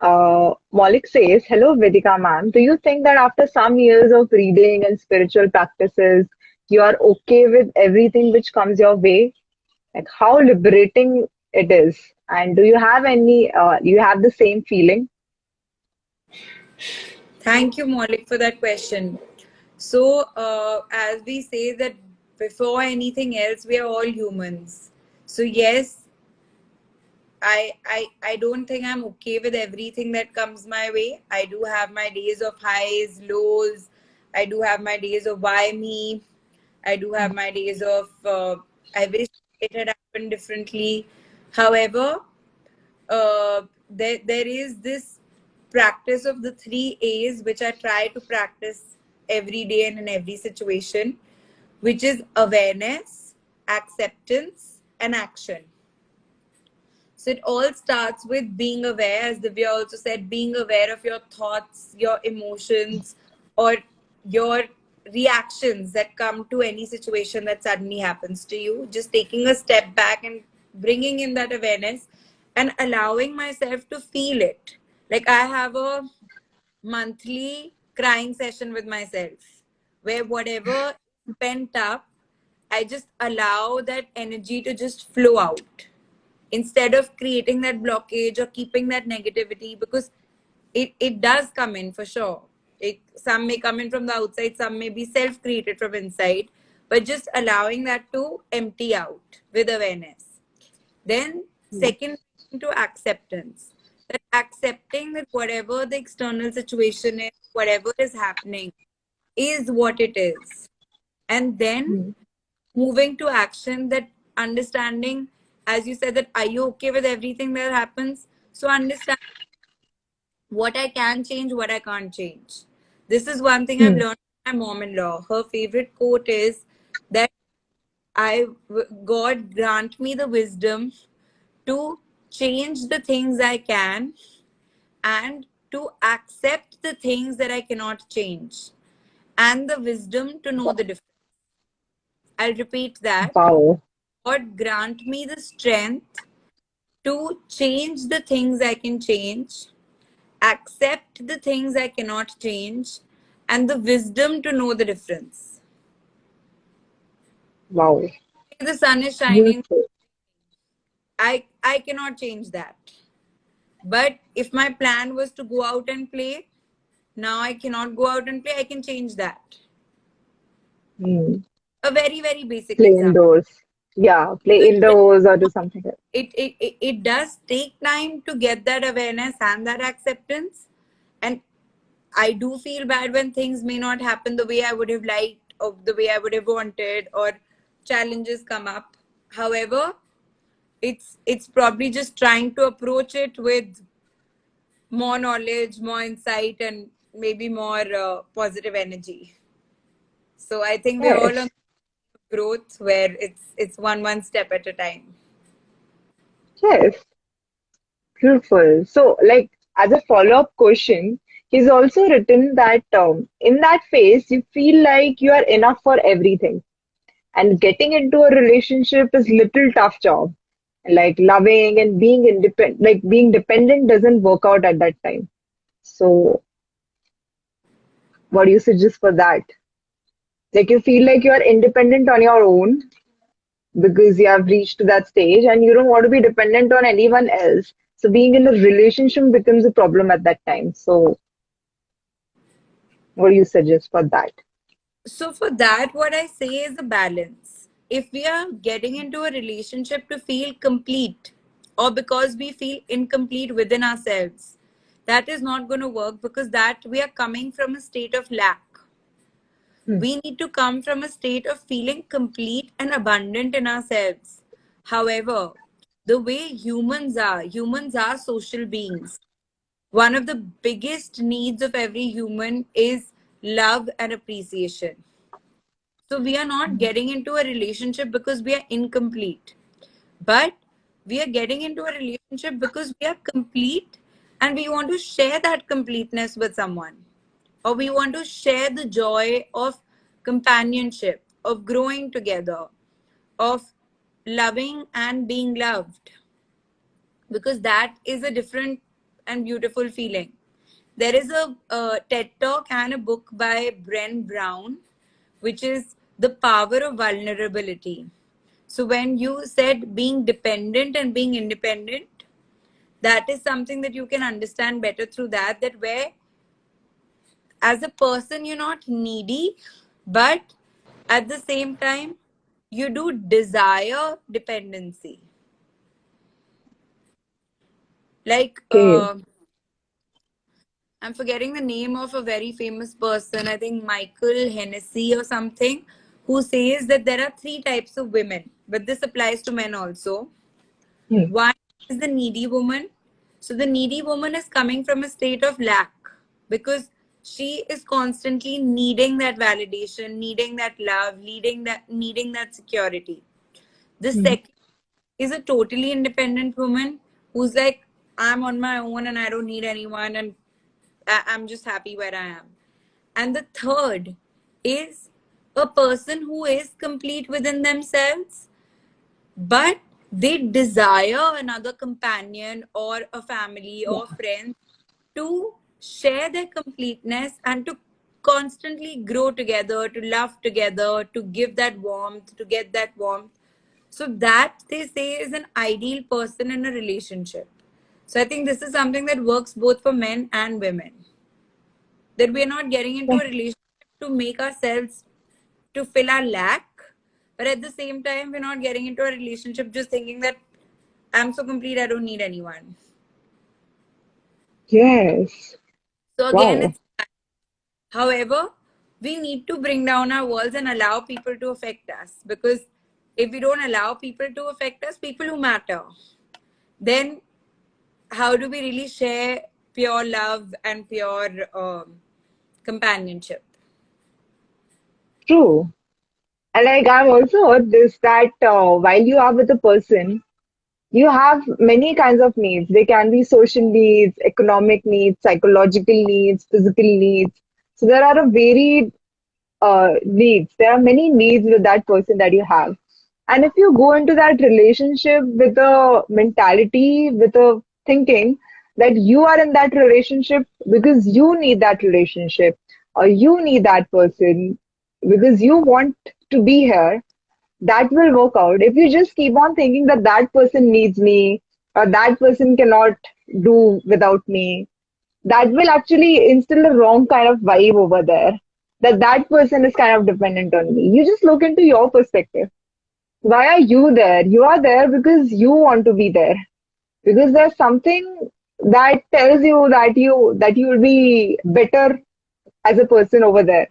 Maulik says, "Hello, Vedika ma'am. Do you think that after some years of reading and spiritual practices, you are okay with everything which comes your way? Like how liberating it is? And do you have do you have the same feeling?" Thank you, Maulik, for that question. So, as we say that before anything else, we are all humans. So, yes, I don't think I'm okay with everything that comes my way. I do have my days of highs, lows. I do have my days of why me. I do have my days of I wish it had happened differently. However, there is this practice of the 3 A's which I try to practice every day and in every situation, which is awareness, acceptance, and action. So it all starts with being aware, as Divya also said, being aware of your thoughts, your emotions, or your reactions that come to any situation that suddenly happens to you. Just taking a step back and bringing in that awareness and allowing myself to feel it. Like I have a monthly crying session with myself where whatever is pent up, I just allow that energy to just flow out instead of creating that blockage or keeping that negativity, because it does come in for sure. Some may come in from the outside, some may be self created from inside, but just allowing that to empty out with awareness. Then second, to acceptance, that accepting that whatever the external situation is, whatever is happening is what it is. And then Hmm. moving to action, that understanding, as you said, that are you okay with everything that happens? So understand what I can change, what I can't change. This is one thing I've Hmm. learned from my mom-in-law. Her favorite quote is that I God grant me the wisdom to change the things I can and to accept the things that I cannot change, and the wisdom to know the difference. I'll repeat that. Wow. God grant me the strength to change the things I can change, accept the things I cannot change, and the wisdom to know the difference. Wow. If the sun is shining, Beautiful. I cannot change that. But if my plan was to go out and play, now I cannot go out and play, I can change that. Hmm. A very, very basic Play example. indoors. Yeah, So play indoors or do something else. it does take time to get that awareness and that acceptance. And I do feel bad when things may not happen the way I would have liked or the way I would have wanted, or challenges come up. However, it's probably just trying to approach it with more knowledge, more insight, and maybe more positive energy. So I think we're all on Yes. growth where it's one step at a time. Yes. Beautiful. So, like, as a follow-up question, he's also written that in that phase, you feel like you are enough for everything, and getting into a relationship is little tough job. Like loving and being independent, like being dependent doesn't work out at that time. So, what do you suggest for that? Like, you feel like you are independent on your own because you have reached to that stage and you don't want to be dependent on anyone else. So being in a relationship becomes a problem at that time. So what do you suggest for that? So for that, what I say is a balance. If we are getting into a relationship to feel complete, or because we feel incomplete within ourselves, that is not going to work, because that we are coming from a state of lack. Hmm. We need to come from a state of feeling complete and abundant in ourselves. However, the way humans are social beings. One of the biggest needs of every human is love and appreciation. So we are not getting into a relationship because we are incomplete, but we are getting into a relationship because we are complete, and we want to share that completeness with someone, or we want to share the joy of companionship, of growing together, of loving and being loved, because that is a different and beautiful feeling. There is a TED talk and a book by Bren Brown, which is The Power of Vulnerability. So when you said being dependent and being independent, that is something that you can understand better through that where as a person you're not needy, but at the same time you do desire dependency. Like Okay. I'm forgetting the name of a very famous person, I think Michael Hennessy or something, who says that there are three types of women, but this applies to men also. Hmm. One is the needy woman. So the needy woman is coming from a state of lack, because she is constantly needing that validation, needing that love, needing that security. The Hmm. second is a totally independent woman who's like, I'm on my own and I don't need anyone, and I'm just happy where I am. And the third is a person who is complete within themselves, but they desire another companion or a family or Yeah. friends to share their completeness and to constantly grow together, to love together, to give that warmth, to get that warmth. So that they say is an ideal person in a relationship. So I think this is something that works both for men and women. That we're not getting into Yeah. a relationship to make ourselves to fill our lack, but at the same time we're not getting into a relationship just thinking that I'm so complete, I don't need anyone. Yes. So again, Wow. it's, however, we need to bring down our walls and allow people to affect us, because if we don't allow people to affect us, people who matter, then how do we really share pure love and pure companionship? True. And like I've also heard this that while you are with a person, you have many kinds of needs. They can be social needs, economic needs, psychological needs, physical needs. So there are a varied needs. There are many needs with that person that you have. And if you go into that relationship with a mentality, with a thinking that you are in that relationship because you need that relationship, or you need that person because you want to be here, that will work out. If you just keep on thinking that that person needs me, or that person cannot do without me, that will actually instill a wrong kind of vibe over there. That person is kind of dependent on me. You just look into your perspective. Why are you there? You are there because you want to be there. Because there's something that tells you that you will be better as a person over there.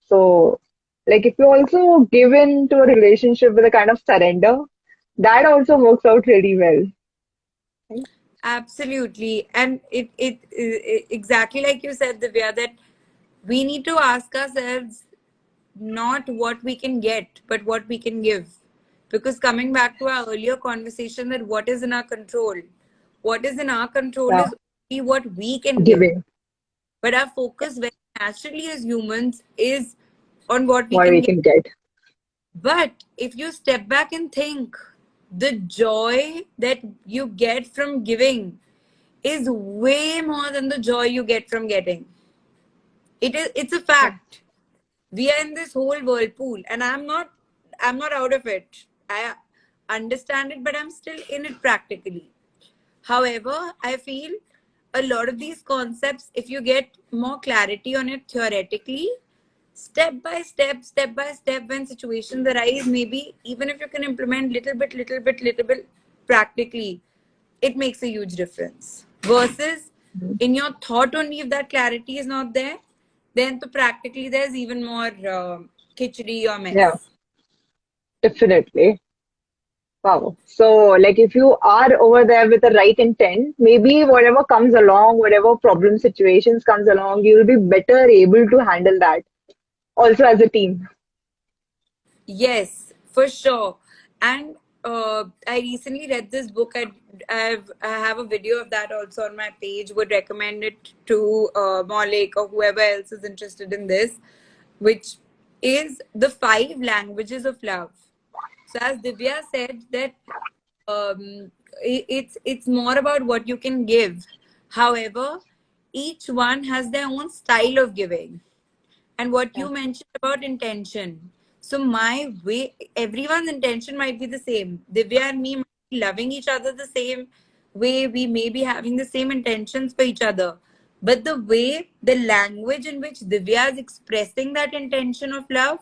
So, like if you also give in to a relationship with a kind of surrender, that also works out really well. Absolutely. And it exactly like you said, Divya, that we need to ask ourselves not what we can get, but what we can give. Because coming back to our earlier conversation, that what is in our control? What is in our control Yeah, is only what we can give. giving But our focus very naturally as humans is on what we what can we get. can get. But if you step back and think, the joy that you get from giving is way more than the joy you get from getting. It's a Yeah. fact. We are in this whole whirlpool, and I'm not out of it. I understand it, but I'm still in it practically. However, I feel a lot of these concepts, if you get more clarity on it theoretically, step by step, when situations arise, maybe even if you can implement little bit practically, it makes a huge difference. Versus in your thought only, if that clarity is not there, then to practically there's even more khichdi or Yeah, mess. definitely. Wow. So, like, if you are over there with the right intent, maybe whatever comes along, whatever problem situations comes along, you'll be better able to handle that. Also as a team. Yes, for sure. And I recently read this book. I have a video of that also on my page. Would recommend it to Maulik or whoever else is interested in this, which is the 5 languages of love. So as Divya said, that it's more about what you can give. However, each one has their own style of giving. And what Yeah. you mentioned about intention. So my way, everyone's intention might be the same. Divya and me might be loving each other the same way. We may be having the same intentions for each other. But the way, the language in which Divya is expressing that intention of love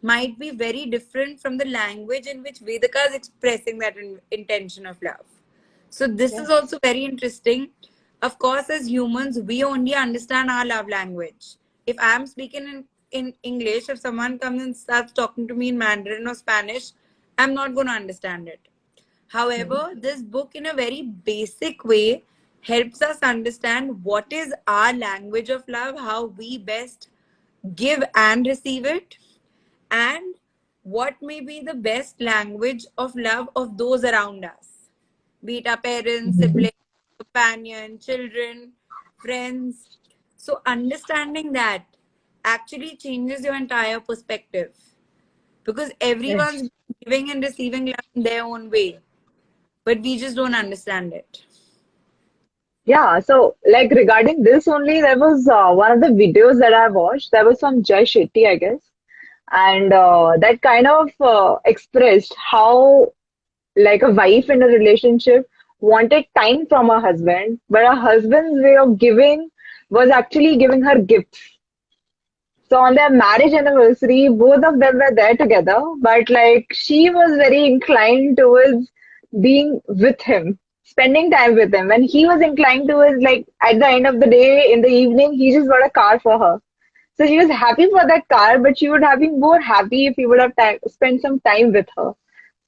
might be very different from the language in which Vedika is expressing that intention of love. So this Yeah. is also very interesting. Of course, as humans, we only understand our love language. If I'm speaking in English, if someone comes and starts talking to me in Mandarin or Spanish, I'm not going to understand it. However, this book, in a very basic way, helps us understand what is our language of love, how we best give and receive it, and what may be the best language of love of those around us, be it our parents, Mhm. siblings, companion, children, friends. So understanding that actually changes your entire perspective, because Yes. everyone's giving and receiving love in their own way, but we just don't understand it. Yeah, so like regarding this only, there was one of the videos that I watched. That was from Jay Shetty, I guess, and that kind of expressed how like a wife in a relationship wanted time from her husband, but her husband's way of giving was actually giving her gifts. So on their marriage anniversary, both of them were there together, but like she was very inclined towards being with him, spending time with him. And he was inclined towards like at the end of the day, in the evening, he just got a car for her. So she was happy for that car, but she would have been more happy if he would have spent some time with her.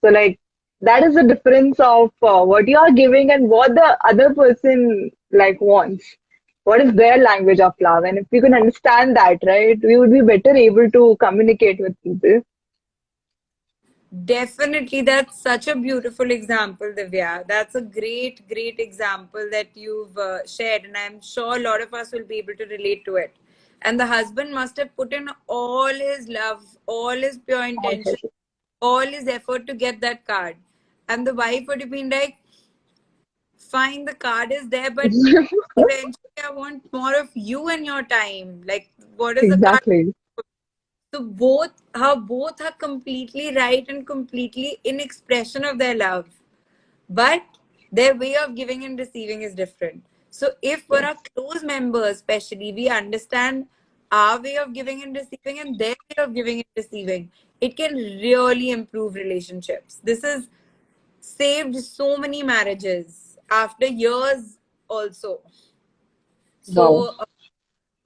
So like that is the difference of what you are giving and what the other person like wants. What is their language of love? And if we can understand that, right, we would be better able to communicate with people. Definitely, that's such a beautiful example, Divya. That's a great example that you've shared, and I'm sure a lot of us will be able to relate to it. And the husband must have put in all his love, all his pure intention, all his effort to get that card. And the wife would have been like, fine, the card is there, but eventually I want more of you and your time. Like, what is the card? Exactly. So both are completely right and completely in expression of their love. But their way of giving and receiving is different. So if for Yes. our close members, especially, we understand our way of giving and receiving and their way of giving and receiving, it can really improve relationships. This has saved so many marriages after years also. Wow. So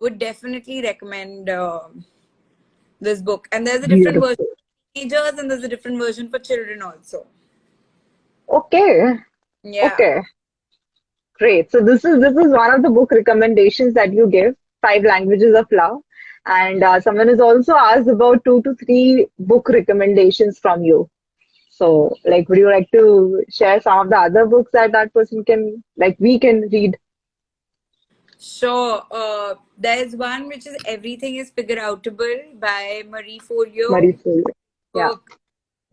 would definitely recommend this book. And there's a different version Beautiful. for teenagers and there's a different version for children also. Okay. Yeah. Okay. Great. So this is one of the book recommendations that you give, Five Languages of Love. And someone has also asked about 2 to 3 book recommendations from you. So, like, would you like to share some of the other books that that person can, like, we can read? Sure. There's one which is Everything is Figure Outable by Marie Forleo. Marisol. Yeah. Book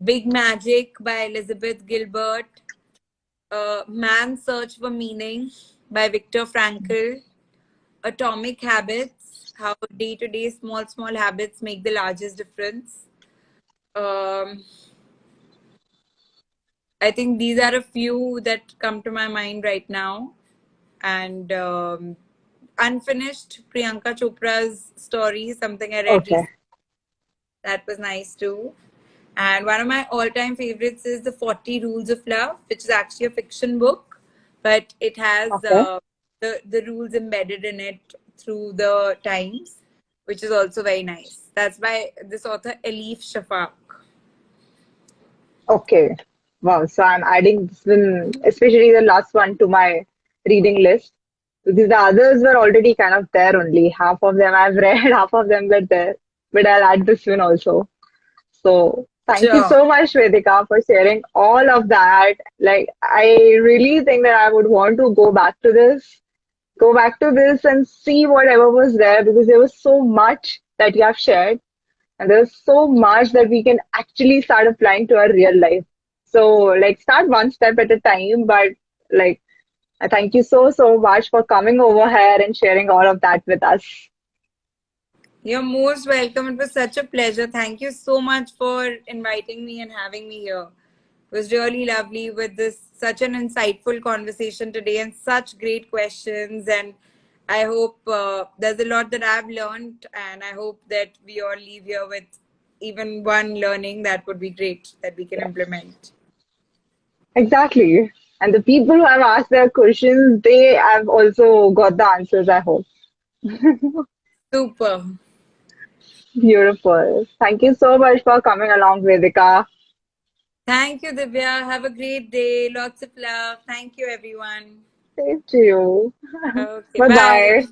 Big Magic by Elizabeth Gilbert. Man's Search for Meaning by Viktor Frankl. Atomic Habits, how day-to-day small habits make the largest difference. Um, I think these are a few that come to my mind right now. And Unfinished, Priyanka Chopra's story, something I read Okay. recently. That was nice too. And one of my all-time favorites is The 40 Rules of Love, which is actually a fiction book, but it has Okay. the rules embedded in it through the times, which is also very nice. That's by this author, Elif Shafak. Okay. Wow. So I'm adding this one, especially the last one, to my reading list. Because the others were already kind of there only. Half of them I've read, half of them were there. But I'll add this one also. So thank you Sure. so much, Vedika, for sharing all of that. Like, I really think that I would want to go back to this and see whatever was there because there was so much that you have shared. And there's so much that we can actually start applying to our real life. So, like, start one step at a time. But, like, I thank you so, so much for coming over here and sharing all of that with us. You're most welcome. It was such a pleasure. Thank you so much for inviting me and having me here. It was really lovely with this such an insightful conversation today and such great questions. And I hope there's a lot that I've learned, and I hope that we all leave here with even one learning that would be great that we can Yes, implement. exactly. And the people who have asked their questions, they have also got the answers, I hope. Super. Beautiful. Thank you so much for coming along, Vedika. Thank you, Divya. Have a great day. Lots of love. Thank you, everyone. Same to you. Okay, Bye bye. bye.